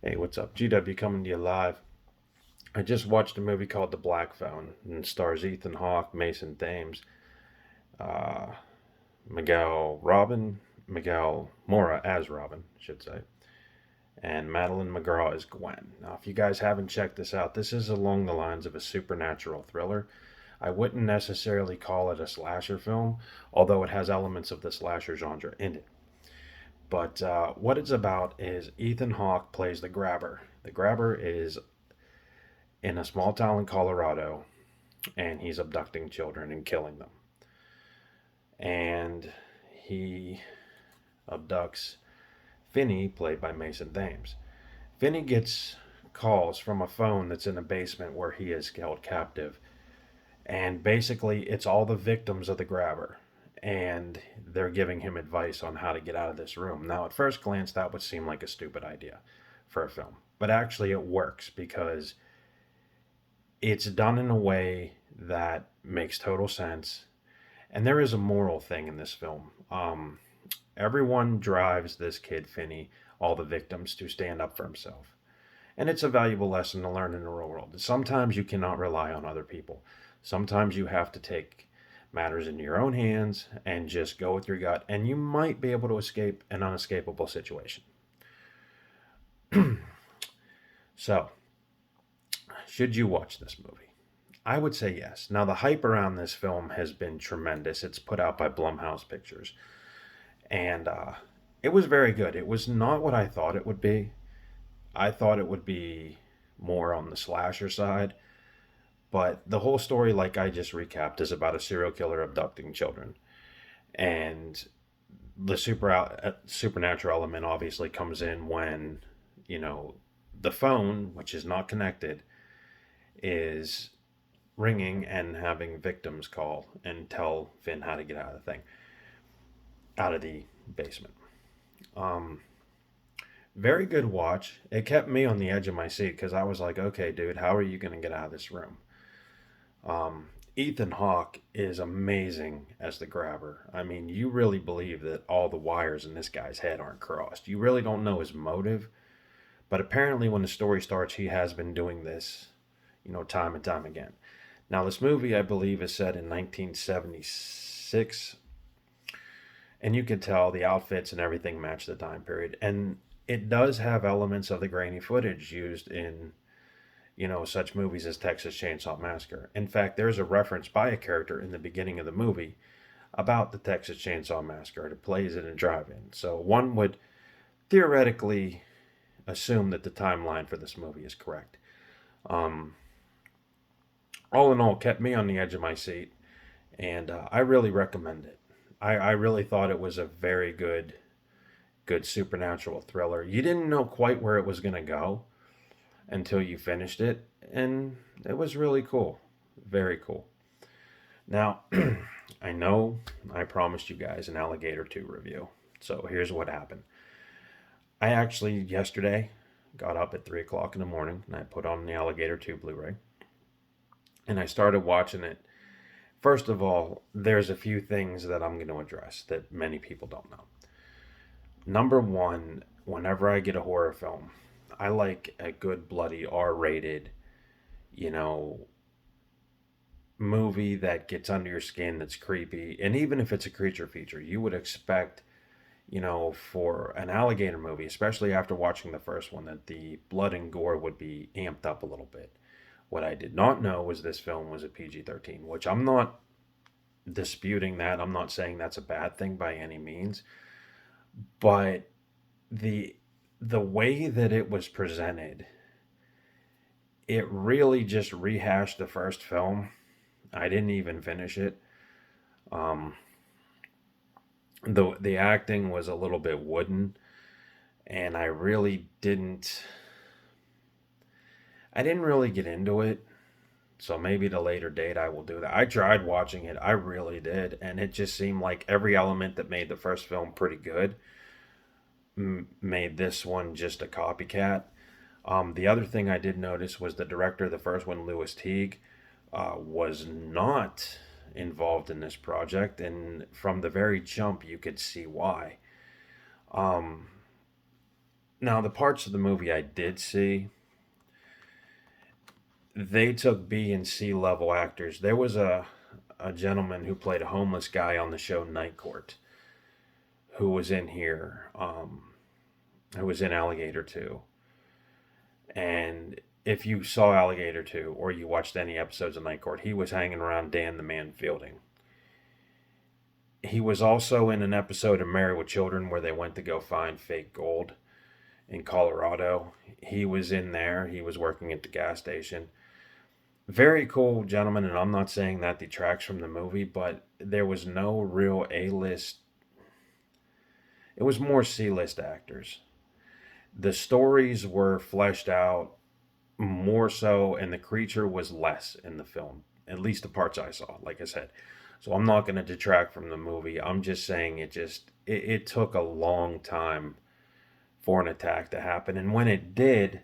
Hey, what's up? GW coming to you live. I just watched a movie called The Black Phone and stars Ethan Hawke, Mason Thames, uh, Miguel Mora as Robin, I should say, and Madeline McGraw as Gwen. Now, if you guys haven't checked this out, this is along the lines of a supernatural thriller. I wouldn't necessarily call it a slasher film, although it has elements of the slasher genre in it. But what it's about is Ethan Hawke plays the grabber. The grabber is in a small town in Colorado, and he's abducting children and killing them. And he abducts Finney, played by Mason Thames. Finney gets calls from a phone that's in a basement where he is held captive. And basically, it's all the victims of the grabber. And they're giving him advice on how to get out of this room. Now, at first glance, that would seem like a stupid idea for a film. But actually, it works because it's done in a way that makes total sense. And there is a moral thing in this film. Everyone drives this kid, Finney, all the victims, to stand up for himself. And it's a valuable lesson to learn in the real world. Sometimes you cannot rely on other people. Sometimes you have to take matters into your own hands and just go with your gut, and you might be able to escape an unescapable situation. So, should you watch this movie? I would say yes. Now, the hype around this film has been tremendous. It's put out by Blumhouse Pictures, and it was very good. It was not what I thought it would be. I thought it would be more on the slasher side, but the whole story, like I just recapped, is about a serial killer abducting children, and the supernatural element obviously comes in when you know the phone, which is not connected, is ringing and having victims call and tell Finn how to get out of the thing, out of the basement. Um, Very good watch. It kept me on the edge of my seat because I was like, okay, dude, how are you going to get out of this room? Ethan Hawke is amazing as the grabber. I mean, you really believe that all the wires in this guy's head aren't crossed. You really don't know his motive, but apparently, when the story starts, he has been doing this, time and time again. Now, this movie, I believe, is set in 1976, and you can tell the outfits and everything match the time period. And it does have elements of the grainy footage used in, such movies as Texas Chainsaw Massacre. In fact, there's a reference by a character in the beginning of the movie about the Texas Chainsaw Massacre. It plays in a drive-in. So one would theoretically assume that the timeline for this movie is correct. Um, all in all, kept me on the edge of my seat, and I really recommend it. I really thought it was a very good supernatural thriller. You didn't know quite where it was going to go until you finished it, and it was really cool. Very cool. Now, I know I promised you guys an Alligator 2 review, so here's what happened. I actually, yesterday, got up at 3 o'clock in the morning and I put on the Alligator 2 Blu ray and I started watching it. First of all, there's a few things that I'm going to address that many people don't know. Number one, whenever I get a horror film, I like a good bloody R rated, you know, movie that gets under your skin that's creepy. And even if it's a creature feature, you would expect, for an alligator movie, especially after watching the first one, that the blood and gore would be amped up a little bit. What I did not know was this film was a PG-13, which I'm not disputing that. I'm not saying that's a bad thing by any means, but the the way that it was presented, it really just rehashed the first film. I didn't even finish it. Um, the acting was a little bit wooden, and I didn't really get into it. So maybe at a later date I will do that. I tried watching it, I really did, and it just seemed like every element that made the first film pretty good made this one just a copycat. The other thing I did notice was the director of the first one, Louis Teague, was not involved in this project, and from the very jump, you could see why. Um, Now, the parts of the movie I did see, they took B and C level actors. There was a gentleman who played a homeless guy on the show Night Court who was in here, who was in Alligator 2. And if you saw Alligator 2 or you watched any episodes of Night Court, he was hanging around Dan the Man Fielding. He was also in an episode of Married with Children where they went to go find fake gold in Colorado. He was in there. He was working at the gas station. Very cool gentleman, and I'm not saying that detracts from the movie, but there was no real A-list. It was more C-list actors. The stories were fleshed out more so, and the creature was less in the film, at least the parts I saw, like I said. So I'm not going to detract from the movie. I'm just saying it took a long time for an attack to happen. And when it did,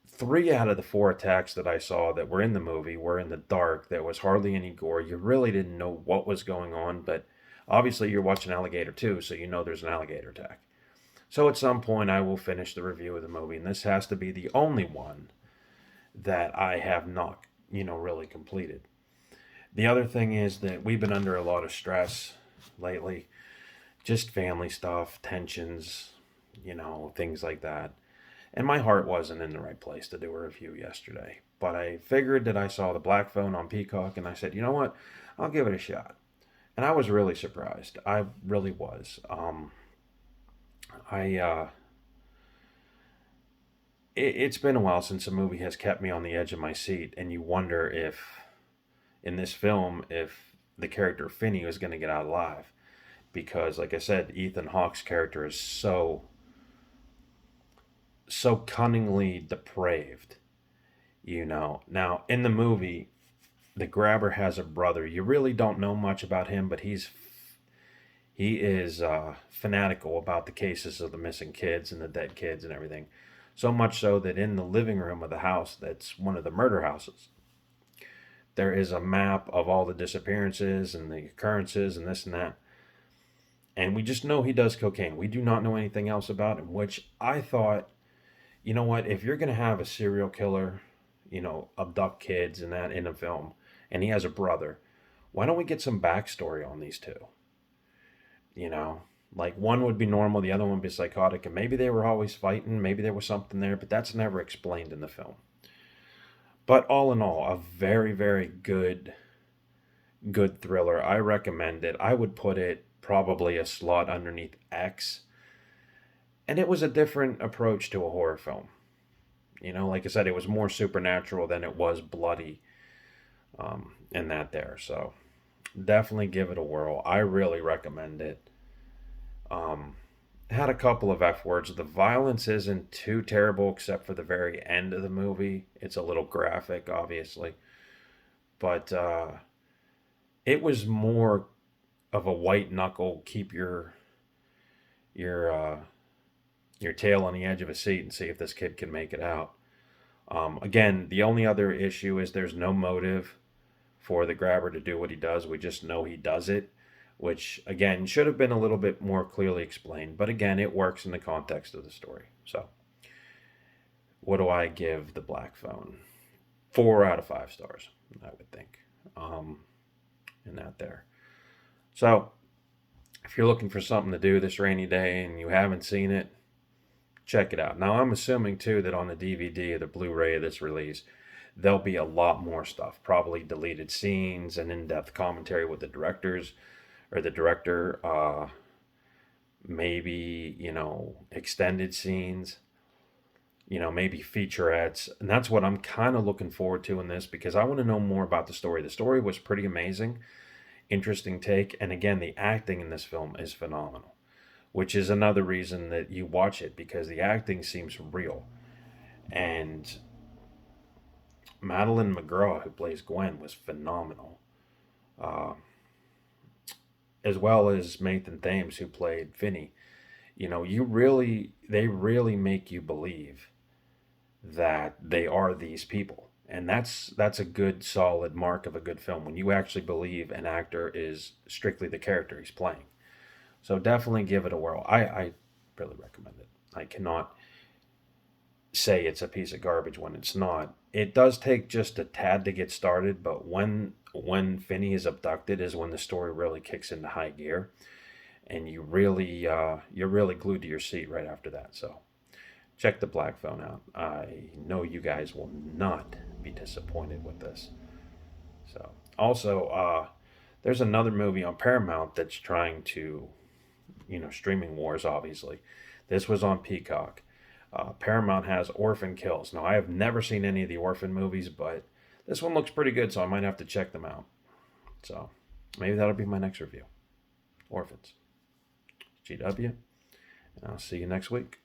three out of the four attacks that I saw that were in the movie were in the dark. There was hardly any gore. You really didn't know what was going on, but obviously you're watching Alligator too, so you know there's an alligator attack. So at some point I will finish the review of the movie, and this has to be the only one that I have not, really completed. The other thing is that we've been under a lot of stress lately, just family stuff, tensions, things like that. And my heart wasn't in the right place to do a review yesterday. But I figured that I saw the Black Phone on Peacock and I said, you know what? I'll give it a shot. And I was really surprised. I really was. I it's been a while since a movie has kept me on the edge of my seat, and you wonder if in this film if the character Finney was going to get out alive, because, like I said, Ethan Hawke's character is so cunningly depraved. Now in the movie, the grabber has a brother. You really don't know much about him, but he is fanatical about the cases of the missing kids and the dead kids and everything. So much so that in the living room of the house, that's one of the murder houses, there is a map of all the disappearances and the occurrences and this and that. And we just know he does cocaine. We do not know anything else about him, which I thought, you know what, if you're going to have a serial killer, abduct kids and that in a film, and he has a brother, why don't we get some backstory on these two? You know, like one would be normal, the other one would be psychotic, and maybe they were always fighting, maybe there was something there, but that's never explained in the film. But all in all, a very, very good thriller. I recommend it. I would put it probably a slot underneath X. And it was a different approach to a horror film. Like I said, it was more supernatural than it was bloody, in that there. So definitely give it a whirl. I really recommend it. Had a couple of F words. The violence isn't too terrible except for the very end of the movie. It's a little graphic, obviously. But it was more of a white knuckle, keep your your tail on the edge of a seat and see if this kid can make it out. Again, the only other issue is there's no motive for the grabber to do what he does. We just know he does it, which again should have been a little bit more clearly explained. But again, it works in the context of the story. So, what do I give the Black Phone? 4 out of 5 stars, I would think. In that there. So, if you're looking for something to do this rainy day and you haven't seen it, check it out. Now, I'm assuming too that on the DVD or the Blu-ray of this release, there'll be a lot more stuff, probably deleted scenes and in-depth commentary with the directors or the director, maybe, extended scenes, maybe featurettes. And that's what I'm kind of looking forward to in this, because I want to know more about the story. The story was pretty amazing, interesting take. And again, the acting in this film is phenomenal, which is another reason that you watch it, because the acting seems real. And Madeline McGraw, who plays Gwen, was phenomenal. Uh, as well as Nathan Thames, who played Finney. They really make you believe that they are these people. And that's a good solid mark of a good film, when you actually believe an actor is strictly the character he's playing. So definitely give it a whirl. I really recommend it. I cannot say it's a piece of garbage when it's not. It does take just a tad to get started, but when Finney is abducted is when the story really kicks into high gear, and you're really glued to your seat right after that. So check the Black Phone out. I know you guys will not be disappointed with this. So also, there's another movie on Paramount that's trying to, streaming wars. Obviously, this was on Peacock. Paramount has Orphan Kills. Now, I have never seen any of the Orphan movies, but this one looks pretty good, so I might have to check them out. So maybe that'll be my next review. Orphans. GW, and I'll see you next week.